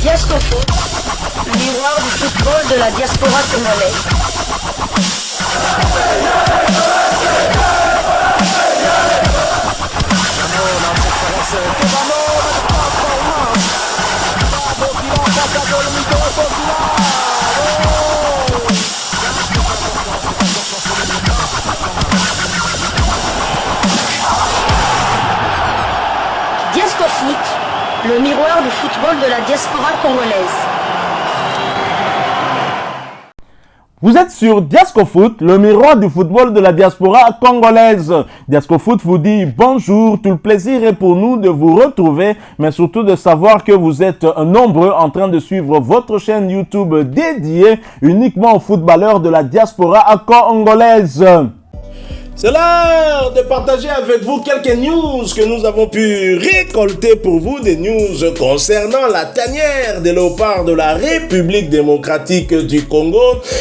Diasco Foot, le miroir du football de la diaspora congolaise. Diasco Foot, le miroir du football de la diaspora congolaise. Vous êtes sur Diasco Foot, le miroir du football de la diaspora congolaise. Diasco Foot vous dit bonjour, tout le plaisir est pour nous de vous retrouver, mais surtout de savoir que vous êtes nombreux en train de suivre votre chaîne YouTube dédiée uniquement aux footballeurs de la diaspora congolaise. C'est l'heure de partager avec vous quelques news que nous avons pu récolter pour vous, des news concernant la tanière des léopards de la République démocratique du Congo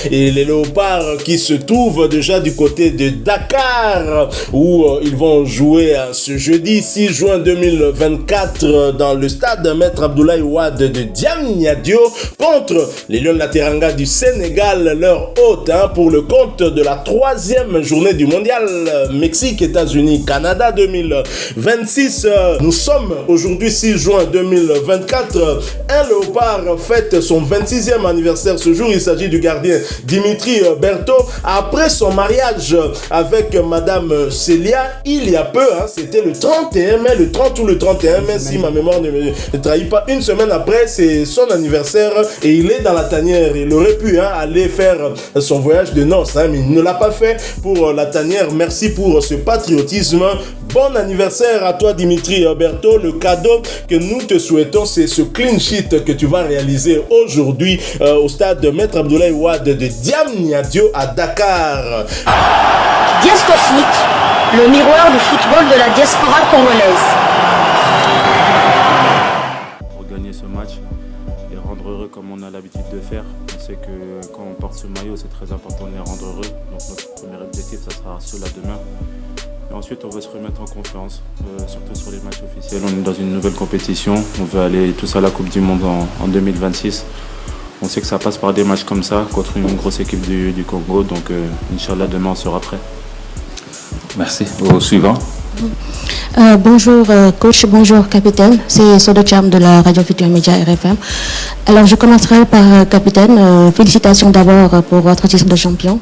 et les léopards qui se trouvent déjà du côté de Dakar où ils vont jouer ce jeudi 6 juin 2024 dans le stade Maître Abdoulaye Wade de Diamniadio contre les Lions de la Teranga du Sénégal, leur hôte pour le compte de la 3e journée du mondial Mexique, États-Unis, Canada 2026. Nous sommes aujourd'hui 6 juin 2024. Un léopard fête son 26e anniversaire ce jour. Il s'agit du gardien Dimitri Berthaud. Après son mariage avec Madame Célia, il y a peu, c'était le 31 mai, le 30 ou le 31 mai, si ma mémoire ne trahit pas. Une semaine après, c'est son anniversaire et il est dans la tanière. Il aurait pu aller faire son voyage de noces, mais il ne l'a pas fait pour la tanière. Merci pour ce patriotisme. Bon anniversaire à toi Dimitri Berthaud. Le cadeau que nous te souhaitons, c'est ce clean sheet que tu vas réaliser aujourd'hui au stade Maître Abdoulaye Wade de Diamniadio à Dakar. Diasco Foot, le miroir du football de la diaspora congolaise. Pour gagner ce match et rendre heureux comme on a l'habitude de faire. On sait que quand on porte ce maillot, c'est très important de les rendre heureux. Donc notre premier objectif, ça sera cela demain. Et ensuite, on va se remettre en confiance, surtout sur les matchs officiels. On est dans une nouvelle compétition. On veut aller tous à la Coupe du Monde en 2026. On sait que ça passe par des matchs comme ça, contre une grosse équipe du Congo. Donc, Inch'Allah, demain, on sera prêt. Merci. Au suivant. Bonjour coach, bonjour capitaine, c'est Sodo Cham de la Radio Futur Média RFM. Alors je commencerai par capitaine, félicitations d'abord pour votre titre de champion.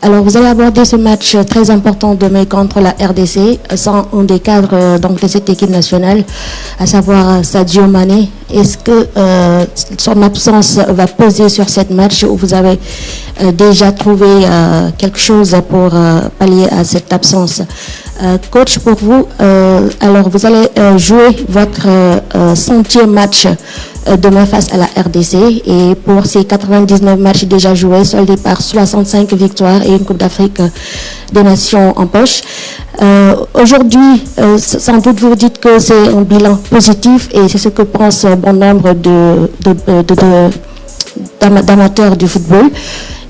Alors vous allez aborder ce match très important demain contre la RDC sans un des cadres donc de cette équipe nationale, à savoir Sadio Mané. Est-ce que son absence va peser sur cette match ou vous avez déjà trouvé quelque chose pour pallier à cette absence? Coach, pour vous, alors vous allez jouer votre 100e match demain face à la RDC et pour ces 99 matchs déjà joués, soldés par 65 victoires et une Coupe d'Afrique des Nations en poche. Aujourd'hui, sans doute vous dites que c'est un bilan positif et c'est ce que pense bon nombre d'amateurs du football.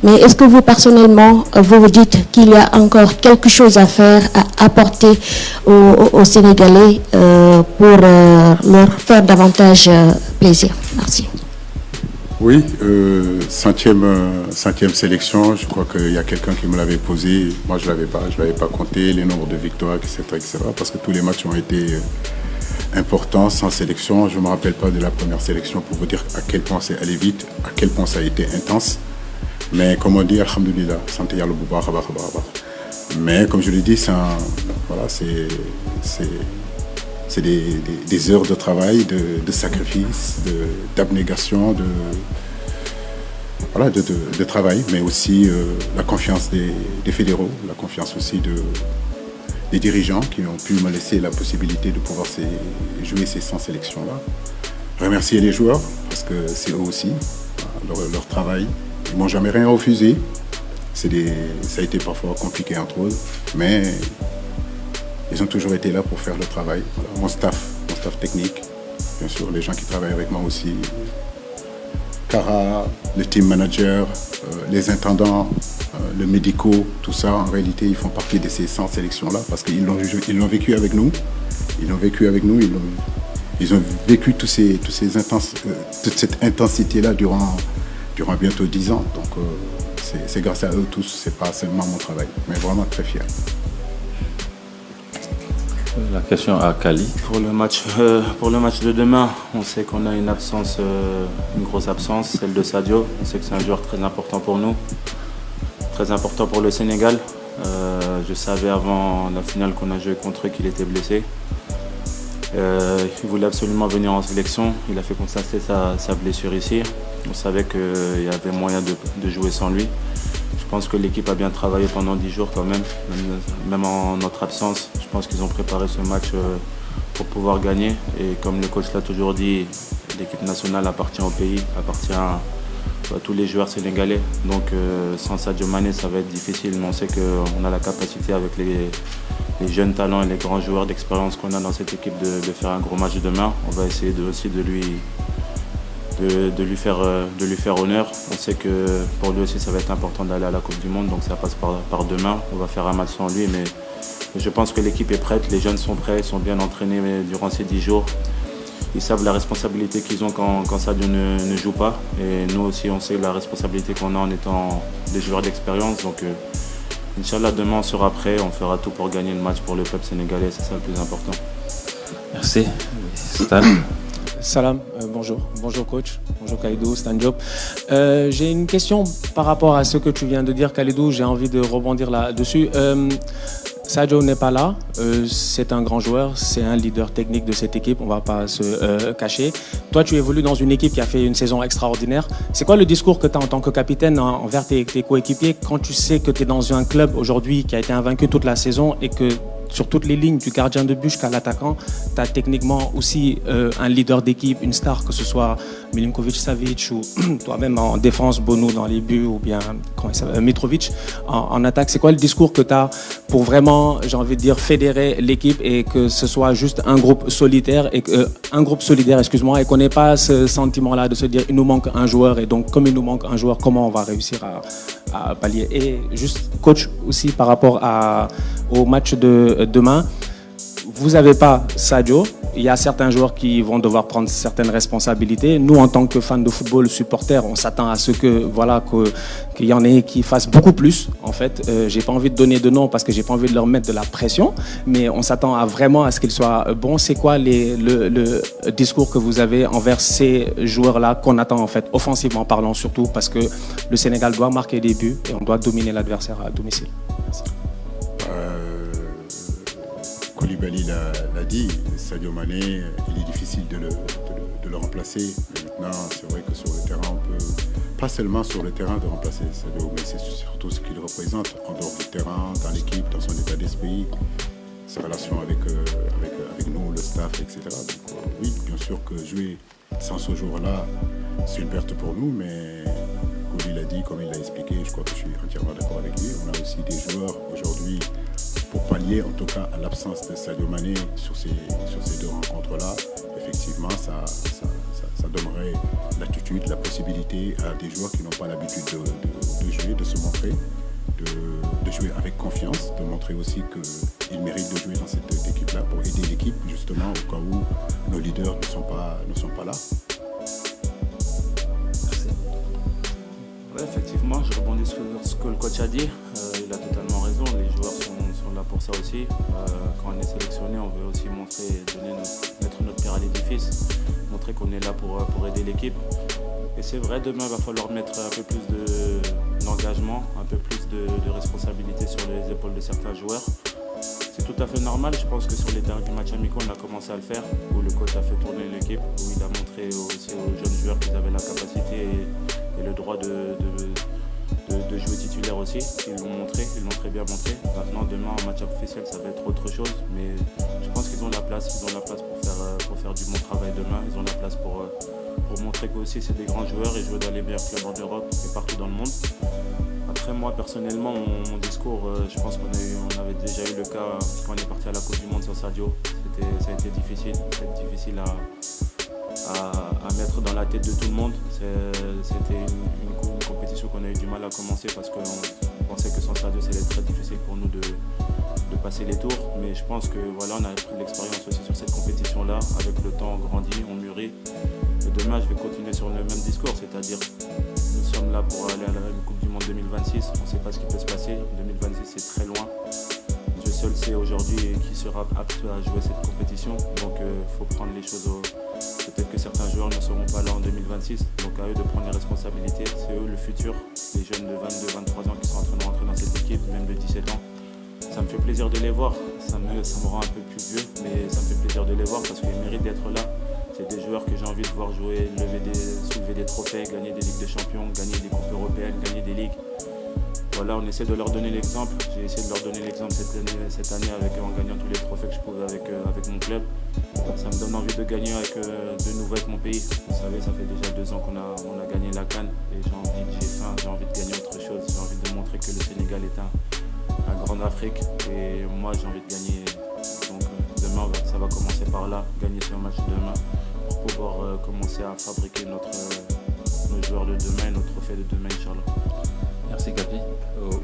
Mais est-ce que vous, personnellement, vous vous dites qu'il y a encore quelque chose à faire, à apporter aux Sénégalais pour leur faire davantage plaisir? Merci. Oui, centième sélection, je crois qu'il y a quelqu'un qui me l'avait posé. Moi, je l'avais pas compté, les nombres de victoires, etc., parce que tous les matchs ont été importants, sans sélection. Je ne me rappelle pas de la première sélection pour vous dire à quel point c'est allé vite, à quel point ça a été intense. Mais comme on dit, alhamdoulilah, santé yalla bu baax a baax a baax a baax. Mais comme je l'ai dit, c'est des heures de travail, de sacrifice, d'abnégation, de travail, mais aussi la confiance des fédéraux, la confiance aussi des dirigeants qui ont pu me laisser la possibilité de pouvoir jouer ces 100 sélections-là. Remercier les joueurs, parce que c'est eux aussi, leur travail. Ils ne m'ont jamais rien refusé. Ça a été parfois compliqué entre eux, mais ils ont toujours été là pour faire le travail. Voilà, mon staff technique, bien sûr, les gens qui travaillent avec moi aussi, Cara, le team manager, les intendants, le médicaux, tout ça, en réalité, ils font partie de ces 100 sélections-là parce qu'ils l'ont vécu avec nous. Ils l'ont vécu avec nous, ils ont vécu toute cette intensité-là durant bientôt 10 ans. Donc c'est grâce à eux tous, c'est pas seulement mon travail, mais vraiment très fier. La question à Kali. Pour le match de demain, on sait qu'on a une grosse absence, celle de Sadio. On sait que c'est un joueur très important pour nous, très important pour le Sénégal. Je savais avant la finale qu'on a joué contre eux qu'il était blessé. Il voulait absolument venir en sélection. Il a fait constater sa blessure ici. On savait qu'il y avait moyen de jouer sans lui. Je pense que l'équipe a bien travaillé pendant 10 jours quand même en notre absence. Je pense qu'ils ont préparé ce match pour pouvoir gagner. Et comme le coach l'a toujours dit, l'équipe nationale appartient au pays, appartient à tous les joueurs sénégalais. Donc sans Sadio Mané, ça va être difficile. Mais on sait qu'on a la capacité avec les jeunes talents et les grands joueurs d'expérience qu'on a dans cette équipe de faire un gros match demain. On va essayer aussi de lui faire honneur. On sait que pour lui aussi ça va être important d'aller à la Coupe du Monde, donc ça passe par demain. On va faire un match sans lui, mais je pense que l'équipe est prête, les jeunes sont prêts, ils sont bien entraînés durant ces 10 jours. Ils savent la responsabilité qu'ils ont quand Sadio ne joue pas. Et nous aussi on sait la responsabilité qu'on a en étant des joueurs d'expérience. Donc Inch'Allah, demain on sera prêt, on fera tout pour gagner le match pour le peuple sénégalais, c'est ça le plus important. Merci. Stan. Salam, bonjour coach, bonjour Khalidou, Stan Diop. J'ai une question par rapport à ce que tu viens de dire Khalidou, j'ai envie de rebondir là-dessus. Sadio n'est pas là, c'est un grand joueur, c'est un leader technique de cette équipe, on ne va pas se cacher. Toi tu évolues dans une équipe qui a fait une saison extraordinaire. C'est quoi le discours que tu as en tant que capitaine envers tes coéquipiers quand tu sais que tu es dans un club aujourd'hui qui a été invaincu toute la saison et que sur toutes les lignes, du gardien de but jusqu'à l'attaquant, tu as techniquement aussi un leader d'équipe, une star, que ce soit Milinkovic-Savic ou toi-même en défense, Bonou dans les buts ou bien Mitrovic en attaque. C'est quoi le discours que tu as pour vraiment, j'ai envie de dire, fédérer l'équipe et que ce soit juste un groupe solidaire et et qu'on n'ait pas ce sentiment-là de se dire il nous manque un joueur et donc comme il nous manque un joueur, comment on va réussir à pallier. Et juste coach aussi par rapport au match de demain, vous n'avez pas Sadio, il y a certains joueurs qui vont devoir prendre certaines responsabilités. Nous, en tant que fans de football, supporters, on s'attend à ce qu'il y en ait qui fassent beaucoup plus. En fait, j'ai pas envie de donner de nom parce que j'ai pas envie de leur mettre de la pression, mais on s'attend vraiment à ce qu'ils soient bons. C'est quoi le discours que vous avez envers ces joueurs-là qu'on attend en fait, offensivement parlant surtout, parce que le Sénégal doit marquer des buts et on doit dominer l'adversaire à domicile. Merci. Koulibaly l'a dit, Sadio Mané, il est difficile de le remplacer. Maintenant, c'est vrai que sur le terrain, on peut, pas seulement sur le terrain de remplacer Sadio, mais c'est surtout ce qu'il représente en dehors du terrain, dans l'équipe, dans son état d'esprit, ses relations avec nous, le staff, etc. Donc oui, bien sûr que jouer sans ce joueur-là, c'est une perte pour nous, mais comme il l'a dit, comme il l'a expliqué, je crois que je suis entièrement d'accord avec lui. On a aussi des joueurs aujourd'hui pour pallier en tout cas à l'absence de Sadio Mané sur ces deux rencontres-là. Effectivement, ça donnerait l'attitude, la possibilité à des joueurs qui n'ont pas l'habitude de jouer, de se montrer, de jouer avec confiance, de montrer aussi qu'ils méritent de jouer dans cette équipe-là pour aider l'équipe justement au cas où nos leaders ne sont pas là. Ouais, effectivement, je rebondis sur ce que le coach a dit. Il a totalement raison, les joueurs sont là pour ça aussi. Quand on est sélectionné, on veut aussi mettre notre pierre à l'édifice, montrer qu'on est là pour aider l'équipe. Et c'est vrai, demain, il va falloir mettre un peu plus d'engagement, un peu plus de responsabilité sur les épaules de certains joueurs. C'est tout à fait normal, je pense que sur les derniers matchs amicaux, on a commencé à le faire, où le coach a fait tourner l'équipe, où il a montré aussi aux jeunes joueurs qu'ils avaient la capacité et le droit de jouer titulaire aussi. Ils l'ont très bien montré. Maintenant, demain, en match officiel, ça va être autre chose, mais je pense qu'ils ont la place pour faire du bon travail demain. Ils ont la place pour montrer qu'aussi c'est des grands joueurs et jouer dans les meilleurs clubs en Europe et partout dans le monde. Après, moi, personnellement, mon discours, je pense qu'on avait déjà eu le cas quand on est parti à la Coupe du Monde sans Sadio. Ça a été difficile à mettre dans la tête de tout le monde. C'était une compétition qu'on a eu du mal à commencer parce qu'on pensait que sans Sadio, c'était très difficile pour nous de passer les tours. Mais je pense que voilà, on a pris de l'expérience aussi sur cette compétition-là. Avec le temps, ont grandi, ont mûri. Et demain, je vais continuer sur le même discours, c'est-à-dire nous sommes là pour aller à la Coupe du Monde 2026. On ne sait pas ce qui peut se passer. 2026, c'est très loin. Dieu seul sait aujourd'hui qui sera apte à jouer cette compétition. Donc, il faut prendre les choses au... Peut-être que certains joueurs ne seront pas là en 2026. Donc, à eux de prendre les responsabilités. C'est eux le futur. Les jeunes de 22, 23 ans qui sont en train de rentrer dans cette équipe, même de 17 ans. Ça me fait plaisir de les voir. Ça me rend un peu plus vieux, mais ça me fait plaisir de les voir parce qu'ils méritent d'être là. C'est des joueurs que j'ai envie de voir jouer, soulever des trophées, gagner des Ligues des Champions, gagner des Coupes européennes, gagner des Ligues. Voilà, on essaie de leur donner l'exemple. J'ai essayé de leur donner l'exemple cette année en gagnant tous les trophées que je pouvais avec mon club. Ça me donne envie de gagner de nouveau avec mon pays. Vous savez, ça fait déjà 2 ans qu'on a gagné la CAN et j'ai envie de gagner autre chose. J'ai envie de montrer que le Sénégal est un grand Afrique et moi j'ai envie de gagner. Donc demain, ça va commencer par là, gagner ce match demain pour pouvoir commencer à fabriquer nos joueurs de demain, nos trophées de demain, Inch'Allah. Merci Gabi.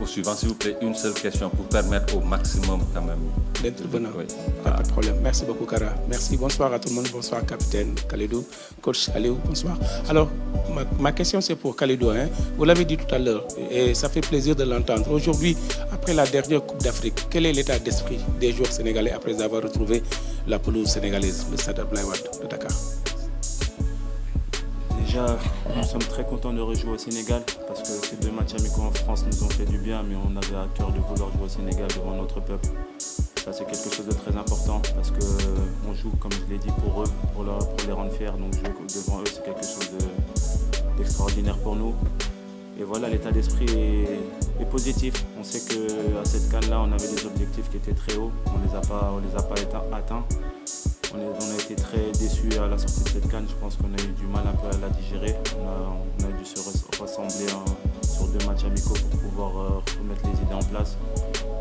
Au suivant, s'il vous plaît, une seule question pour permettre au maximum quand même d'intervenir. Oui. Pas de problème. Merci beaucoup, Kara. Merci. Bonsoir à tout le monde. Bonsoir, capitaine Kalidou. Coach Aliou, bonsoir. Alors, ma question, c'est pour Kalidou. Vous l'avez dit tout à l'heure, et ça fait plaisir de l'entendre. Aujourd'hui, après la dernière Coupe d'Afrique, quel est l'état d'esprit des joueurs sénégalais après avoir retrouvé la pelouse sénégalaise, le Stade Abdoulaye Wade de Dakar? Déjà, nous sommes très contents de rejouer au Sénégal parce que ces 2 matchs amicaux en France nous ont fait du bien, mais on avait à cœur de vouloir jouer au Sénégal devant notre peuple. Ça, c'est quelque chose de très important parce qu'on joue, comme je l'ai dit, pour eux, pour les rendre fiers. Donc jouer devant eux, c'est quelque chose d'extraordinaire pour nous. Et voilà, l'état d'esprit est positif. On sait qu'à cette CAN-là, on avait des objectifs qui étaient très hauts. On les a pas atteints. On a été très déçus à la sortie de cette CAN. Je pense qu'on a eu du mal un peu à la digérer. On a dû se rassembler sur 2 matchs amicaux pour pouvoir remettre les idées en place.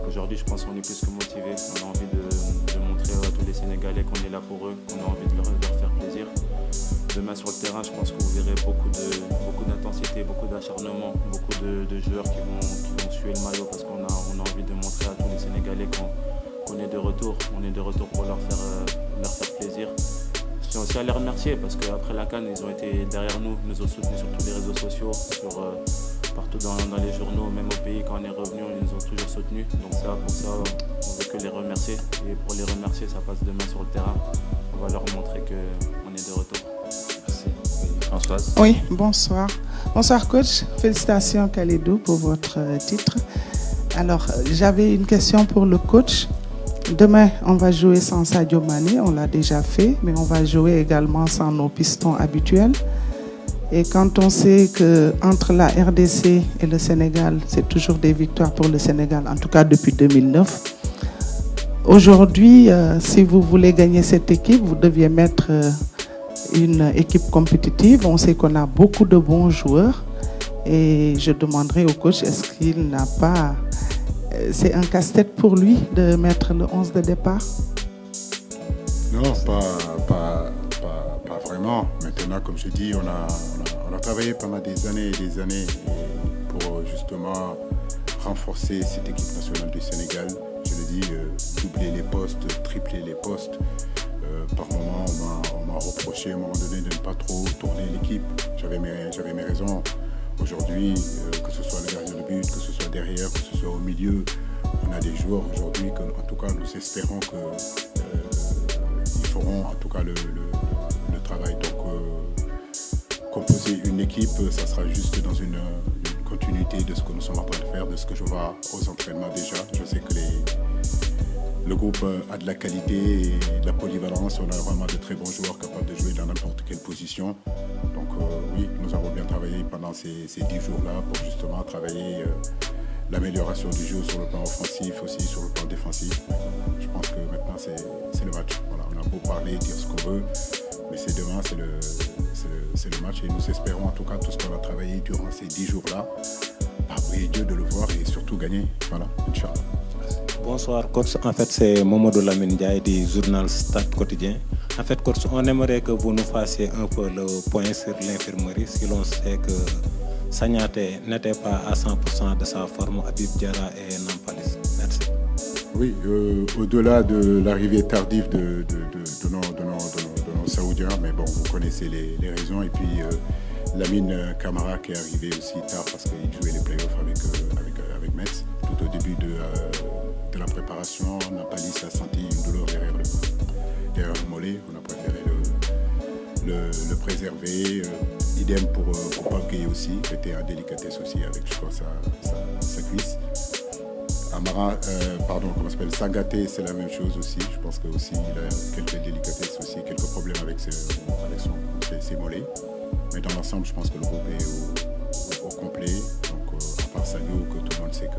Aujourd'hui, je pense qu'on est plus que motivés. On a envie de montrer à tous les Sénégalais qu'on est là pour eux, qu'on a envie de leur faire plaisir. Demain sur le terrain, je pense que vous verrez beaucoup d'intensité, beaucoup d'acharnement, beaucoup de joueurs qui vont suer le maillot parce qu'on a envie de montrer à tous les Sénégalais qu'on est de retour. On est de retour pour leur faire plaisir. Je tiens aussi à les remercier parce qu'après la CAN, ils ont été derrière nous, ils nous ont soutenus sur tous les réseaux sociaux, partout dans les journaux, même au pays. Quand on est revenu, ils nous ont toujours soutenus. Donc pour ça, on veut que les remercier. Et pour les remercier, ça passe demain sur le terrain. On va leur montrer qu'on est de retour. Merci. Françoise. Oui, bonsoir. Bonsoir coach. Félicitations Kalidou pour votre titre. Alors, j'avais une question pour le coach. Demain, on va jouer sans Sadio Mané, on l'a déjà fait, mais on va jouer également sans nos pistons habituels. Et quand on sait qu'entre la RDC et le Sénégal, c'est toujours des victoires pour le Sénégal, en tout cas depuis 2009. Aujourd'hui, si vous voulez gagner cette équipe, vous deviez mettre une équipe compétitive. On sait qu'on a beaucoup de bons joueurs. Et je demanderai au coach, est-ce qu'il n'a pas... C'est un casse-tête pour lui de mettre le 11 de départ? Non, pas vraiment. Maintenant, comme je dis, on a travaillé pendant des années et des années pour justement renforcer cette équipe nationale du Sénégal. Je le dis, doubler les postes, tripler les postes. Par moment, on m'a reproché à un moment donné de ne pas trop tourner l'équipe. J'avais mes raisons. Aujourd'hui, que ce soit le gardien de but, que ce soit derrière, que ce soit au milieu, on a des joueurs aujourd'hui que, en tout cas, nous espérons qu'ils feront en tout cas le travail. Donc, composer une équipe, ça sera juste dans une continuité de ce que nous sommes en train de faire, de ce que je vois aux entraînements déjà. Je sais que le groupe a de la qualité et de la polyvalence. On a vraiment de très bons joueurs capables de jouer dans n'importe quelle position. Donc oui, nous avons bien travaillé pendant ces 10 jours-là pour justement travailler l'amélioration du jeu sur le plan offensif, aussi sur le plan défensif. Je pense que maintenant c'est le match. Voilà, on a beau parler, dire ce qu'on veut, mais c'est demain, c'est le match. Et nous espérons en tout cas tout ce qu'on a travaillé durant ces 10 jours-là, prier Dieu de le voir et surtout gagner. Voilà, Inch'Allah. Bonsoir coach, en fait c'est Momodou Lamine Ndiaye du journal Stade Quotidien. En fait coach, on aimerait que vous nous fassiez un peu le point sur l'infirmerie si l'on sait que Sagnaté n'était pas à 100% de sa forme, Habib Diarra et Nampalis. Merci. Oui, au-delà de l'arrivée tardive de nos Saoudiens, Saoudien, mais bon, vous connaissez les raisons. Et puis Lamine Camara qui est arrivé aussi tard parce qu'il jouait les playoffs avec Metz. Tout au début de la préparation, Nampalis a senti une douleur derrière le mollet. On a préféré le préserver. Idem pour Pape Gueye aussi, qui était en délicatesse aussi avec, je crois, sa cuisse. Amara, Sangaté, c'est la même chose aussi. Je pense qu'il a quelques délicatesses aussi, quelques problèmes avec ses mollets. Mais dans l'ensemble, je pense que le groupe est au complet. Donc, à part Sadio, que tout le monde sait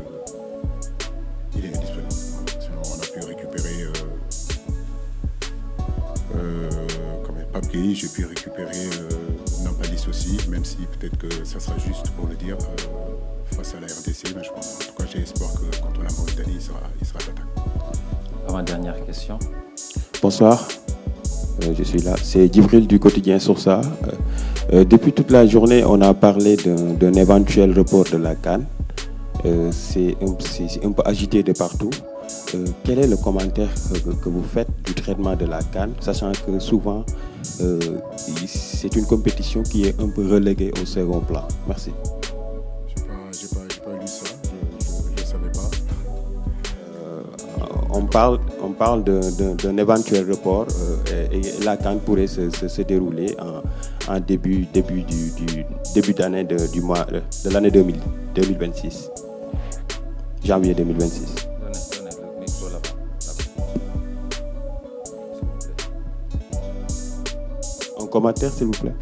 qu'il est indisponible. Voilà. Sinon, on a pu récupérer Pape Gueye, j'ai pu récupérer Nampalis aussi, même si peut-être que ça sera juste pour le dire face à la RDC. Mais je pense, en tout cas, j'ai espoir que contre la Mauritanie, il sera d'attaque. Avant-dernière question. Bonsoir, je suis là. C'est Djibril du quotidien Sourça. Depuis toute la journée, on a parlé d'un éventuel report de la CAN. C'est un peu agité de partout. Quel est le commentaire que vous faites du traitement de la CAN, sachant que souvent, c'est une compétition qui est un peu reléguée au second plan? Merci. J'ai pas lu ça, je ne savais pas. On parle d'un éventuel report et la CAN pourrait se dérouler en début d'année de l'année 2026, janvier 2026. Un commentaire, s'il vous plaît.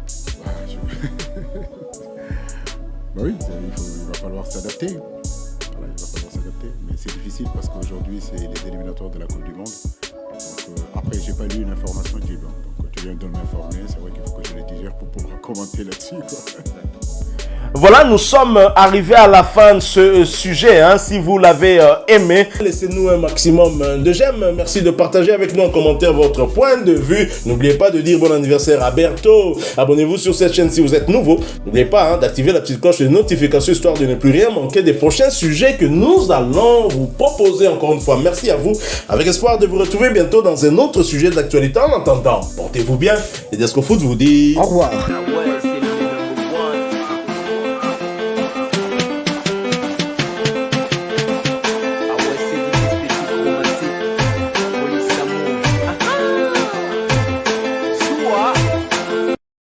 Oui, il va falloir s'adapter. Voilà, il va falloir s'adapter. Mais c'est difficile parce qu'aujourd'hui, c'est les éliminatoires de la Coupe du Monde. Donc, après, j'ai pas lu une information qui est bonne. Donc, tu viens de m'informer. C'est vrai qu'il faut que je les digère pour pouvoir commenter là-dessus, quoi. Voilà, nous sommes arrivés à la fin de ce sujet. Si vous l'avez aimé, laissez-nous un maximum de j'aime. Merci de partager avec nous en commentaire votre point de vue. N'oubliez pas de dire bon anniversaire à Berto. Abonnez-vous sur cette chaîne si vous êtes nouveau. N'oubliez pas d'activer la petite cloche de notification histoire de ne plus rien manquer des prochains sujets que nous allons vous proposer encore une fois. Merci à vous. Avec espoir de vous retrouver bientôt dans un autre sujet d'actualité. En attendant, portez-vous bien. Et Diasco Foot vous dit au revoir.